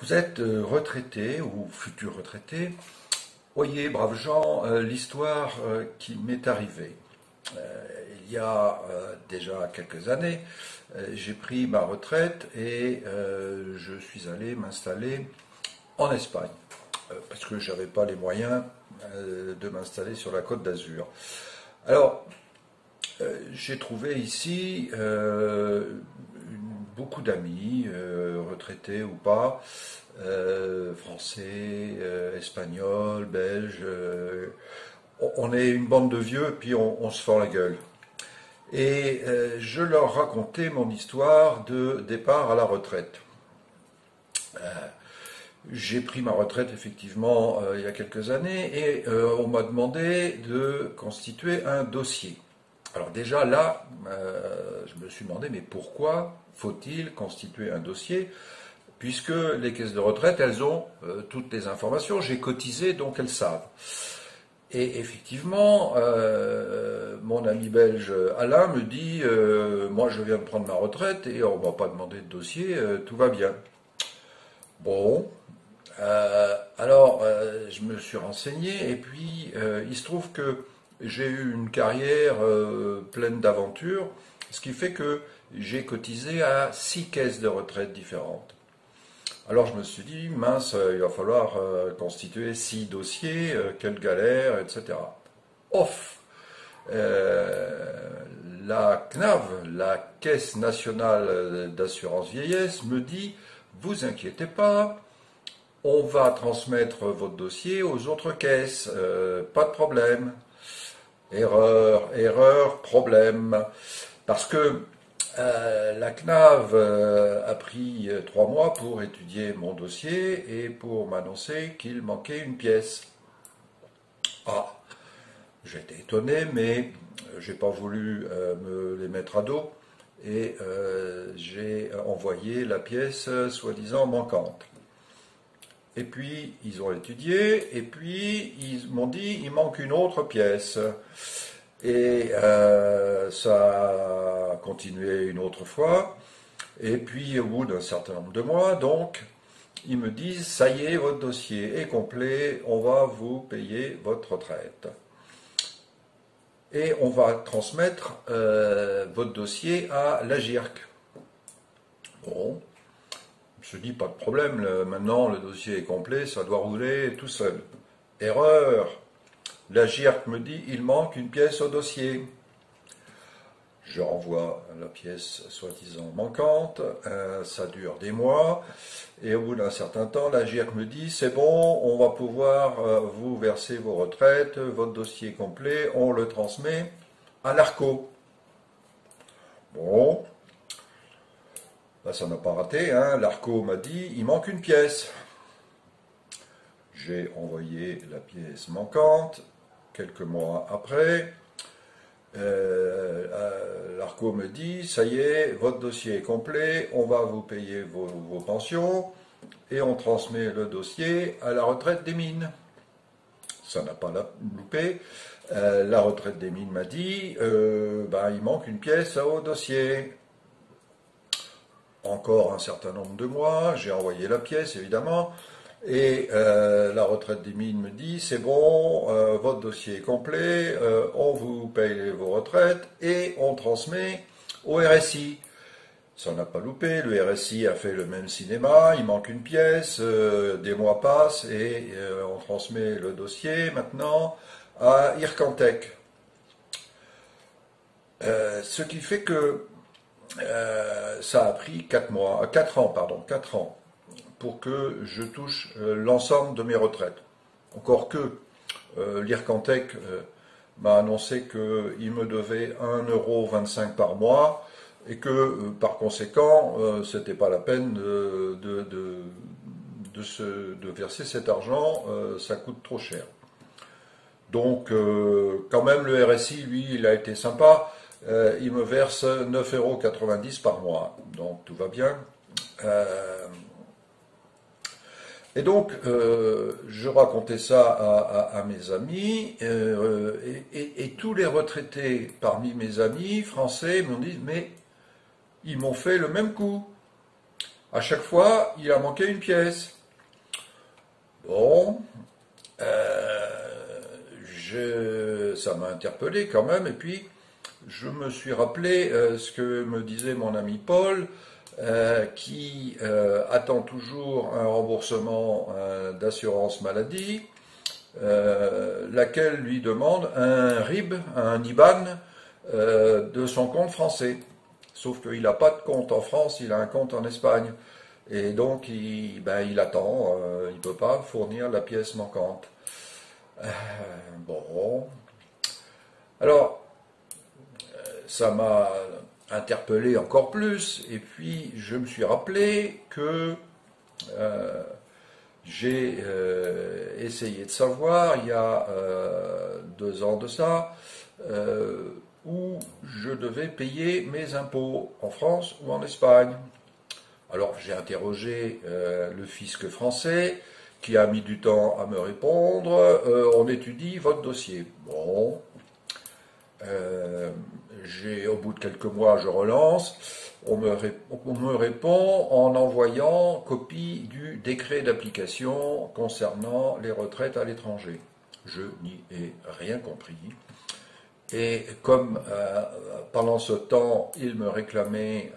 Vous êtes retraité ou futur retraité. Voyez, braves gens, l'histoire qui m'est arrivée. Il y a déjà quelques années, j'ai pris ma retraite et je suis allé m'installer en Espagne parce que je n'avais pas les moyens de m'installer sur la Côte d'Azur. Alors, j'ai trouvé ici beaucoup d'amis, retraités ou pas, français, espagnols, belges. On est une bande de vieux, puis on se fend la gueule. Et je leur racontais mon histoire de départ à la retraite. J'ai pris ma retraite effectivement il y a quelques années et on m'a demandé de constituer un dossier. Alors déjà là, je me suis demandé, mais pourquoi faut-il constituer un dossier puisque les caisses de retraite, elles ont toutes les informations, j'ai cotisé, donc elles savent. Et effectivement, mon ami belge Alain me dit, moi je viens de prendre ma retraite et on ne m'a pas demandé de dossier, tout va bien. Bon, alors je me suis renseigné et puis il se trouve que j'ai eu une carrière pleine d'aventures, ce qui fait que j'ai cotisé à 6 caisses de retraite différentes. Alors je me suis dit, mince, il va falloir constituer 6 dossiers, quelle galère, etc. Off La CNAV, la Caisse nationale d'assurance vieillesse, me dit, vous inquiétez pas, on va transmettre votre dossier aux autres caisses, pas de problème. Erreur, erreur, problème. Parce que la CNAV a pris 3 mois pour étudier mon dossier et pour m'annoncer qu'il manquait une pièce. Ah, j'étais étonné, mais j'ai pas voulu me les mettre à dos et j'ai envoyé la pièce soi-disant manquante. Et puis ils ont étudié et puis ils m'ont dit il manque une autre pièce. Et ça a continué une autre fois. Et puis au bout d'un certain nombre de mois, donc, ils me disent, ça y est, votre dossier est complet, on va vous payer votre retraite. Et on va transmettre votre dossier à l'AGIRC. Bon, je dis pas de problème, maintenant le dossier est complet, ça doit rouler tout seul. Erreur! La GIRC me dit il manque une pièce au dossier. Je renvoie la pièce soi-disant manquante, ça dure des mois, et au bout d'un certain temps, la GIRC me dit c'est bon, on va pouvoir vous verser vos retraites, votre dossier est complet, on le transmet à l'ARCO. Bon, là ça n'a pas raté, hein. L'ARCO m'a dit il manque une pièce. J'ai envoyé la pièce manquante. Quelques mois après, l'ARCO me dit, ça y est, votre dossier est complet, on va vous payer vos pensions et on transmet le dossier à la retraite des mines. Ça n'a pas loupé. La retraite des mines m'a dit, il manque une pièce au dossier. Encore un certain nombre de mois, j'ai envoyé la pièce évidemment. Et la retraite des mines me dit, c'est bon, votre dossier est complet, on vous paye vos retraites et on transmet au RSI. Ça n'a pas loupé, le RSI a fait le même cinéma, il manque une pièce, des mois passent et on transmet le dossier maintenant à Ircantec. Ce qui fait que ça a pris 4 ans pour que je touche l'ensemble de mes retraites. Encore que l'Ircantec m'a annoncé qu'il me devait 1,25 € par mois et que par conséquent, c'était pas la peine de verser cet argent, ça coûte trop cher. Donc quand même le RSI, lui, il a été sympa, il me verse 9,90 € par mois, donc tout va bien. Et donc, je racontais ça à mes amis, et tous les retraités parmi mes amis français m'ont dit, mais ils m'ont fait le même coup. À chaque fois, il a manqué une pièce. Bon, ça m'a interpellé quand même, et puis je me suis rappelé ce que me disait mon ami Paul, qui attend toujours un remboursement d'assurance maladie, laquelle lui demande un RIB, un IBAN de son compte français. Sauf qu'il n'a pas de compte en France, il a un compte en Espagne. Et donc, il attend, il ne peut pas fournir la pièce manquante. Bon. Alors, ça m'a interpellé encore plus, et puis je me suis rappelé que j'ai essayé de savoir, il y a 2 ans de ça, où je devais payer mes impôts, en France ou en Espagne. Alors j'ai interrogé le fisc français, qui a mis du temps à me répondre. On étudie votre dossier. Bon, au bout de quelques mois, je relance. On me répond en envoyant copie du décret d'application concernant les retraites à l'étranger. Je n'y ai rien compris. Et comme pendant ce temps, il me réclamait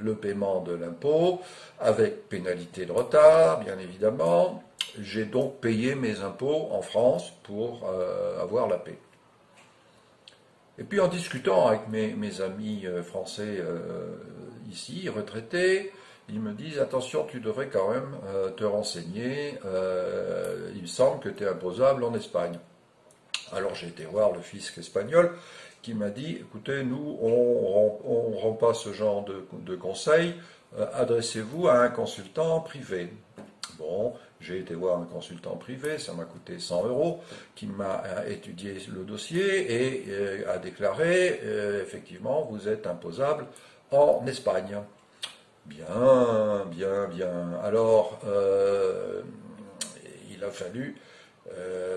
le paiement de l'impôt, avec pénalité de retard, bien évidemment, j'ai donc payé mes impôts en France pour avoir la paix. Et puis en discutant avec mes amis français ici, retraités, ils me disent, attention, tu devrais quand même te renseigner, il me semble que tu es imposable en Espagne. Alors j'ai été voir le fisc espagnol qui m'a dit, écoutez, nous, on ne rend pas ce genre de conseils, adressez-vous à un consultant privé. Bon, j'ai été voir un consultant privé, ça m'a coûté 100 €, qui m'a étudié le dossier et a déclaré, effectivement, vous êtes imposable en Espagne. Bien, bien, bien. Alors, il a fallu...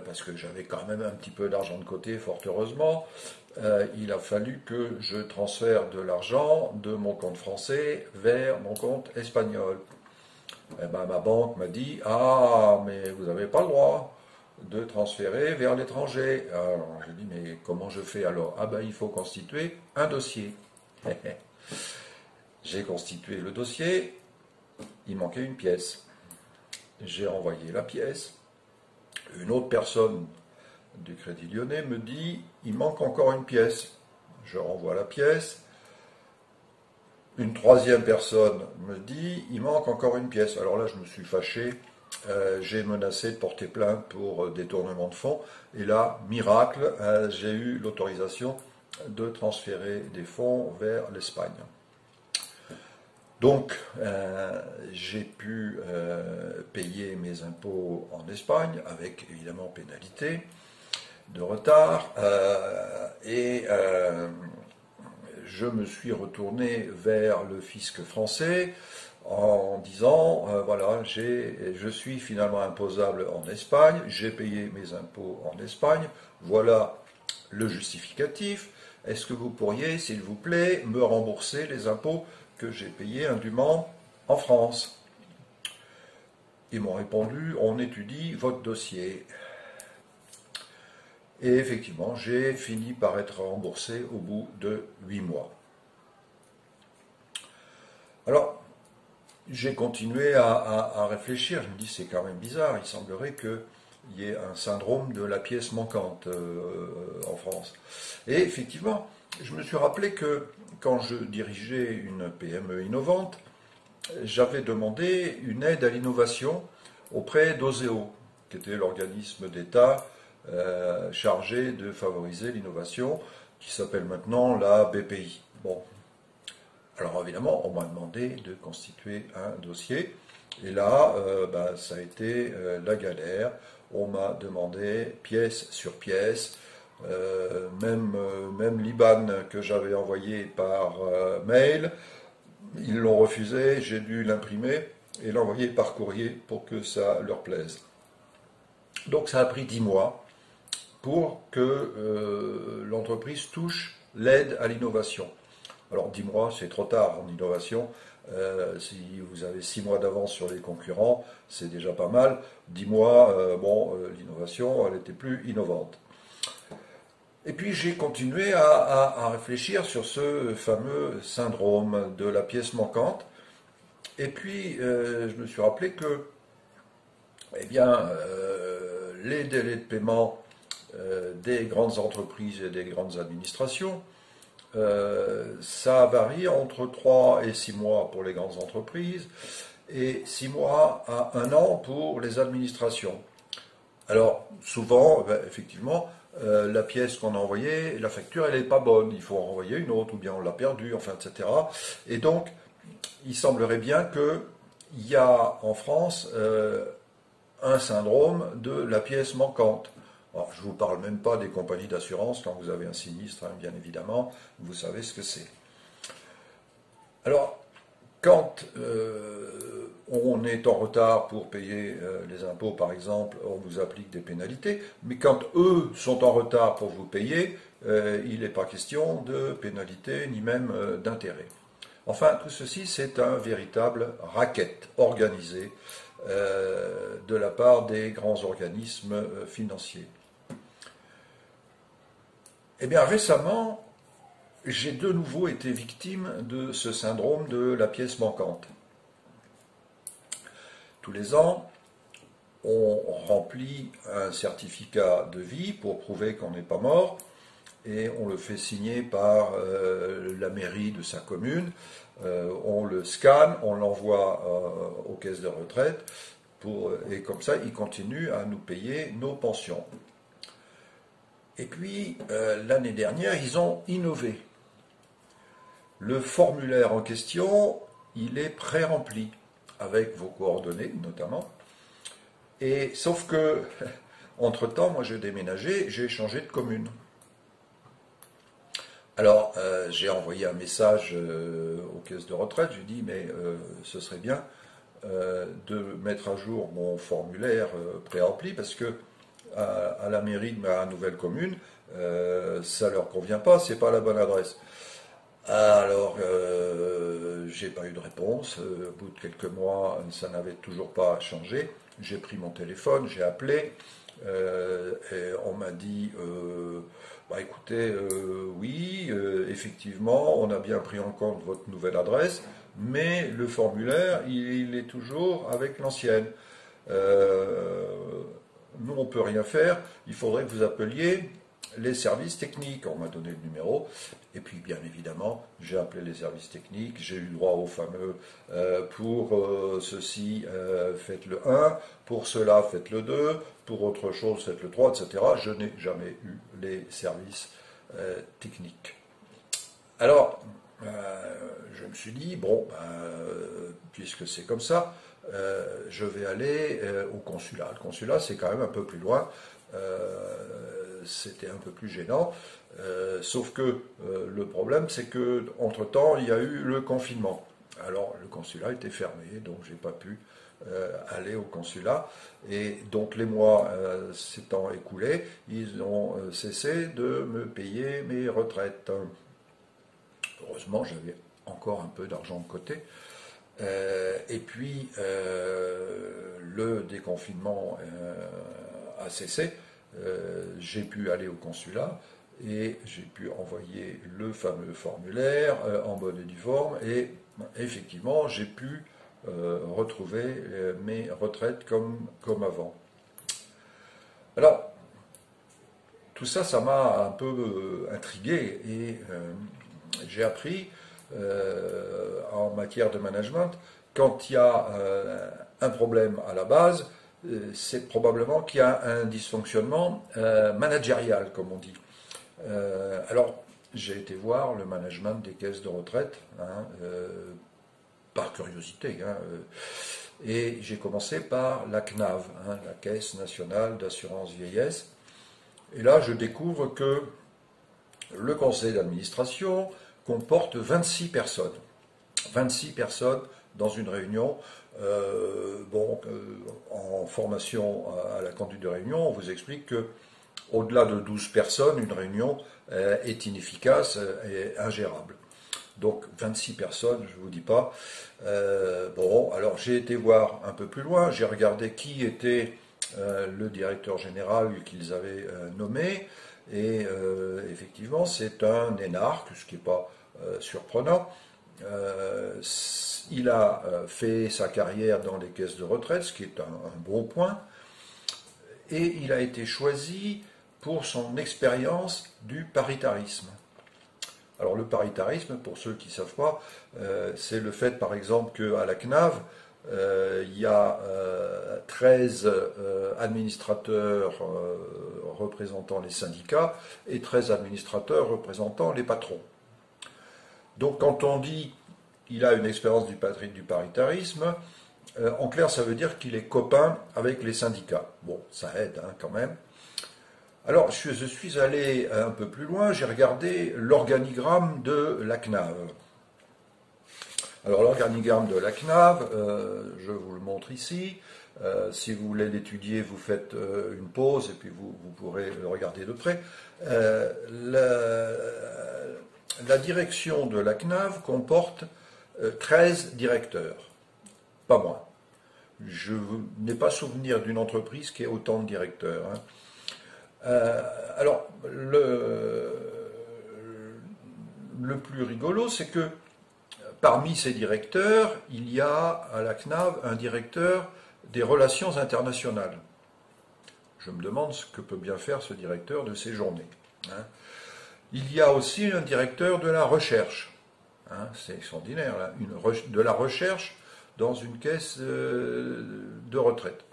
parce que j'avais quand même un petit peu d'argent de côté, fort heureusement, il a fallu que je transfère de l'argent de mon compte français vers mon compte espagnol. Eh ben, ma banque m'a dit, ah, mais vous n'avez pas le droit de transférer vers l'étranger. Alors j'ai dit, mais comment je fais alors? Ah ben, il faut constituer un dossier. J'ai constitué le dossier, il manquait une pièce. J'ai envoyé la pièce. Une autre personne du Crédit Lyonnais me dit, il manque encore une pièce. Je renvoie la pièce. Une troisième personne me dit, il manque encore une pièce. Alors là, je me suis fâché. J'ai menacé de porter plainte pour détournement de fonds. Et là, miracle, j'ai eu l'autorisation de transférer des fonds vers l'Espagne. Donc, j'ai pu payer mes impôts en Espagne, avec évidemment pénalité de retard, et je me suis retourné vers le fisc français en disant, voilà, je suis finalement imposable en Espagne, j'ai payé mes impôts en Espagne, voilà le justificatif, est-ce que vous pourriez, s'il vous plaît, me rembourser les impôts que j'ai payé indûment en France? Ils m'ont répondu, on étudie votre dossier. Et effectivement, j'ai fini par être remboursé au bout de 8 mois. Alors, j'ai continué à réfléchir, je me dis, c'est quand même bizarre, il semblerait qu'il y ait un syndrome de la pièce manquante en France. Et effectivement, je me suis rappelé que quand je dirigeais une PME innovante, j'avais demandé une aide à l'innovation auprès d'Oseo, qui était l'organisme d'État chargé de favoriser l'innovation, qui s'appelle maintenant la BPI. Bon. Alors évidemment, on m'a demandé de constituer un dossier, et là, ça a été la galère. On m'a demandé pièce sur pièce, même l'IBAN que j'avais envoyé par mail, ils l'ont refusé, j'ai dû l'imprimer et l'envoyer par courrier pour que ça leur plaise. Donc ça a pris 10 mois pour que l'entreprise touche l'aide à l'innovation. Alors 10 mois, c'est trop tard en innovation, Si vous avez 6 mois d'avance sur les concurrents, c'est déjà pas mal. 10 mois, l'innovation, elle était plus innovante. Et puis j'ai continué à réfléchir sur ce fameux syndrome de la pièce manquante. Et puis je me suis rappelé que, eh bien, les délais de paiement des grandes entreprises et des grandes administrations, ça varie entre 3 et 6 mois pour les grandes entreprises et 6 mois à 1 an pour les administrations. Alors, souvent, effectivement, la pièce qu'on a envoyée, la facture, elle n'est pas bonne. Il faut en renvoyer une autre, ou bien on l'a perdue, enfin, etc. Et donc, il semblerait bien qu'il y a en France un syndrome de la pièce manquante. Alors, je ne vous parle même pas des compagnies d'assurance quand vous avez un sinistre, hein, bien évidemment, vous savez ce que c'est. Alors, quand on est en retard pour payer les impôts, par exemple, on vous applique des pénalités, mais quand eux sont en retard pour vous payer, il n'est pas question de pénalité ni même d'intérêt. Enfin, tout ceci, c'est un véritable racket organisé de la part des grands organismes financiers. Eh bien, récemment, j'ai de nouveau été victime de ce syndrome de la pièce manquante. Tous les ans, on remplit un certificat de vie pour prouver qu'on n'est pas mort et on le fait signer par la mairie de sa commune. On le scanne, on l'envoie aux caisses de retraite et comme ça, ils continuent à nous payer nos pensions. Et puis, l'année dernière, ils ont innové. Le formulaire en question, il est pré-rempli, avec vos coordonnées notamment. Et sauf que, entre-temps, moi j'ai déménagé, j'ai changé de commune. Alors, j'ai envoyé un message aux caisses de retraite, j'ai dit, mais ce serait bien de mettre à jour mon formulaire pré-rempli, parce que à la mairie de ma nouvelle commune, ça leur convient pas, c'est pas la bonne adresse. Alors, j'ai pas eu de réponse. Au bout de quelques mois, ça n'avait toujours pas changé. J'ai pris mon téléphone, j'ai appelé, et on m'a dit, bah écoutez, oui, effectivement, on a bien pris en compte votre nouvelle adresse, mais le formulaire, il est toujours avec l'ancienne. Nous, on ne peut rien faire, il faudrait que vous appeliez les services techniques. On m'a donné le numéro, et puis bien évidemment, j'ai appelé les services techniques, j'ai eu droit au fameux pour ceci, faites le 1, pour cela, faites le 2, pour autre chose, faites le 3, etc. Je n'ai jamais eu les services techniques. Alors, je me suis dit, bon, puisque c'est comme ça, je vais aller au consulat. Le consulat, c'est quand même un peu plus loin. C'était un peu plus gênant. Sauf que le problème, c'est que entre-temps, il y a eu le confinement. Alors, le consulat était fermé, donc j'ai pas pu aller au consulat. Et donc, les mois s'étant écoulés, ils ont cessé de me payer mes retraites. Heureusement, j'avais encore un peu d'argent de côté. Et puis, le déconfinement a cessé. J'ai pu aller au consulat et j'ai pu envoyer le fameux formulaire en bonne et due forme. Et effectivement, j'ai pu retrouver mes retraites comme avant. Alors, tout ça, ça m'a un peu intrigué et j'ai appris en matière de management, quand il y a un problème à la base, c'est probablement qu'il y a un dysfonctionnement managérial, comme on dit. Alors, j'ai été voir le management des caisses de retraite, hein, par curiosité, hein, et j'ai commencé par la CNAV, hein, la Caisse nationale d'assurance vieillesse. Et là, je découvre que le conseil d'administration comporte 26 personnes. 26 personnes dans une réunion. En formation à la conduite de réunion, on vous explique que au-delà de 12 personnes, une réunion est inefficace et ingérable. Donc 26 personnes, je ne vous dis pas. Bon, alors j'ai été voir un peu plus loin, j'ai regardé qui était le directeur général qu'ils avaient nommé, et effectivement c'est un énarque, ce qui n'est pas surprenant. Il a fait sa carrière dans les caisses de retraite, ce qui est un bon point, et il a été choisi pour son expérience du paritarisme. Alors le paritarisme, pour ceux qui ne savent pas, c'est le fait par exemple qu'à la CNAV, il y a 13 administrateurs représentant les syndicats et 13 administrateurs représentant les patrons. Donc quand on dit qu'il a une expérience du paritarisme, en clair ça veut dire qu'il est copain avec les syndicats. Bon, ça aide hein, quand même. Alors je suis allé un peu plus loin, j'ai regardé l'organigramme de la CNAV. Alors l'organigramme de la CNAV, je vous le montre ici. Si vous voulez l'étudier, vous faites une pause et puis vous pourrez le regarder de près. La direction de la CNAV comporte 13 directeurs, pas moins. Je n'ai pas souvenir d'une entreprise qui ait autant de directeurs. Hein. Alors, le plus rigolo, c'est que parmi ces directeurs, il y a à la CNAV un directeur des relations internationales. Je me demande ce que peut bien faire ce directeur de ces journées. Hein. Il y a aussi un directeur de la recherche. Hein, c'est extraordinaire, là, de la recherche dans une caisse de retraite.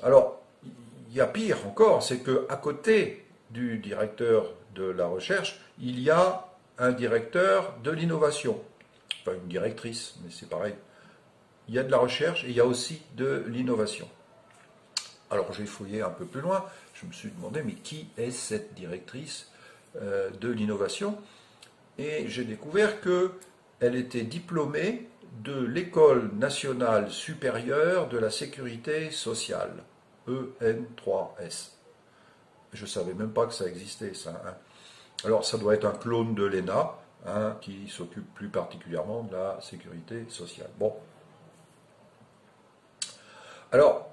Alors, il y a pire encore, c'est qu'à côté du directeur de la recherche, il y a un directeur de l'innovation. Enfin, une directrice, mais c'est pareil. Il y a de la recherche et il y a aussi de l'innovation. Alors j'ai fouillé un peu plus loin, je me suis demandé, mais qui est cette directrice de l'innovation? Et j'ai découvert qu'elle était diplômée de l'École nationale supérieure de la sécurité sociale, EN3S. Je ne savais même pas que ça existait, ça. Hein. Alors ça doit être un clone de l'ENA, hein, qui s'occupe plus particulièrement de la sécurité sociale. Bon. Alors,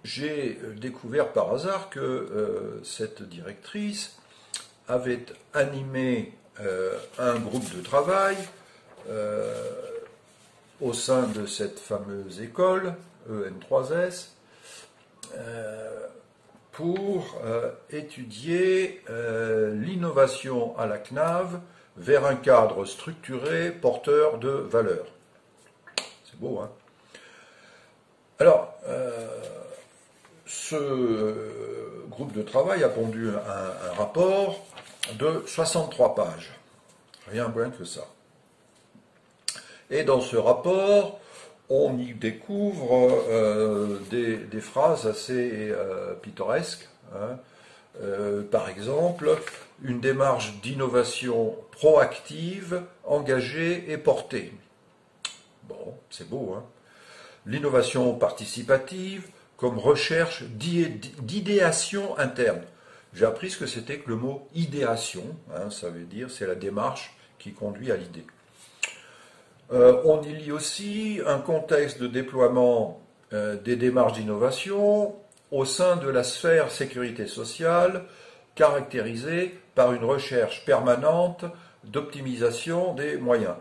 j'ai découvert par hasard que cette directrice avait animé un groupe de travail au sein de cette fameuse école, EN3S, pour étudier l'innovation à la CNAV vers un cadre structuré porteur de valeurs. C'est beau, hein? Alors, ce groupe de travail a pondu un rapport de 63 pages. Rien moins que ça. Et dans ce rapport, on y découvre des phrases assez pittoresques. Hein. Par exemple, une démarche d'innovation proactive, engagée et portée. Bon, c'est beau, hein. L'innovation participative comme recherche d'idéation interne. J'ai appris ce que c'était que le mot idéation, hein, ça veut dire c'est la démarche qui conduit à l'idée. On y lit aussi un contexte de déploiement des démarches d'innovation au sein de la sphère sécurité sociale, caractérisée par une recherche permanente d'optimisation des moyens.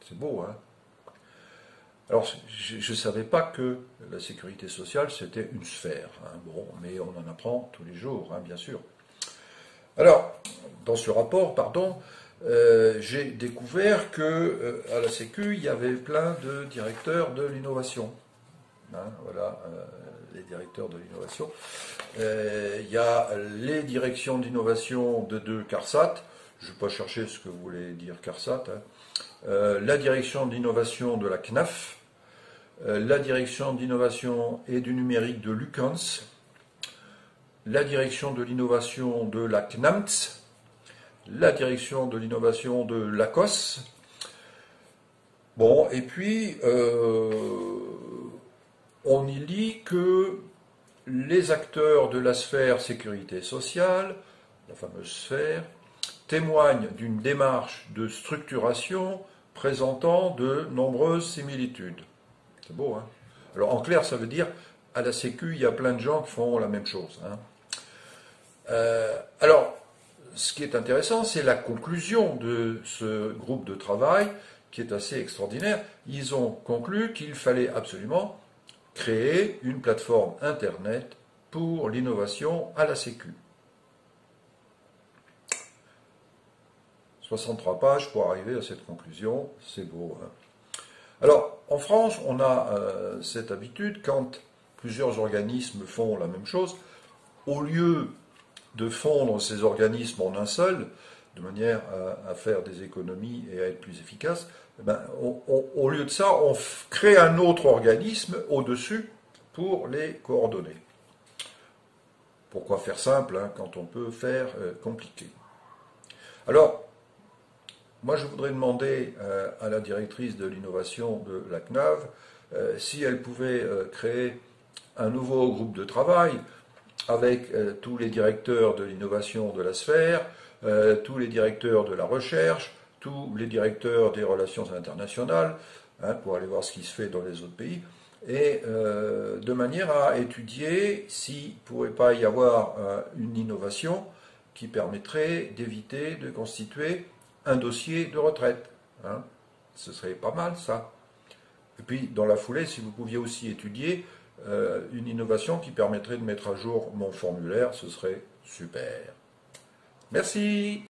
C'est beau, hein? Alors, je ne savais pas que la sécurité sociale, c'était une sphère. Hein. Bon, mais on en apprend tous les jours, hein, bien sûr. Alors, dans ce rapport, j'ai découvert que à la Sécu, il y avait plein de directeurs de l'innovation. Hein, voilà, les directeurs de l'innovation. Il y a les directions d'innovation de CARSAT. Je ne vais pas chercher ce que vous voulez dire CARSAT. Hein. La direction d'innovation de la CNAF. La direction d'innovation et du numérique de l'UCANS, la direction de l'innovation de la CNAMTS, la direction de l'innovation de l'ACOS. Bon, et puis, on y lit que les acteurs de la sphère sécurité sociale, la fameuse sphère, témoigne d'une démarche de structuration présentant de nombreuses similitudes. C'est beau, hein? Alors en clair, ça veut dire, à la Sécu, il y a plein de gens qui font la même chose, hein. Alors, ce qui est intéressant, c'est la conclusion de ce groupe de travail, qui est assez extraordinaire. Ils ont conclu qu'il fallait absolument créer une plateforme Internet pour l'innovation à la Sécu. 63 pages pour arriver à cette conclusion, c'est beau, hein. Alors, en France, on a cette habitude, quand plusieurs organismes font la même chose, au lieu de fondre ces organismes en un seul, de manière à faire des économies et à être plus efficace, au lieu de ça, on crée un autre organisme au-dessus pour les coordonner. Pourquoi faire simple, hein, quand on peut faire compliqué? Alors, moi je voudrais demander à la directrice de l'innovation de la CNAV si elle pouvait créer un nouveau groupe de travail avec tous les directeurs de l'innovation de la sphère, tous les directeurs de la recherche, tous les directeurs des relations internationales, hein, pour aller voir ce qui se fait dans les autres pays, et de manière à étudier s'il ne pourrait pas y avoir une innovation qui permettrait d'éviter de constituer un dossier de retraite, hein. Ce serait pas mal, ça. Et puis, dans la foulée, si vous pouviez aussi étudier une innovation qui permettrait de mettre à jour mon formulaire, ce serait super. Merci.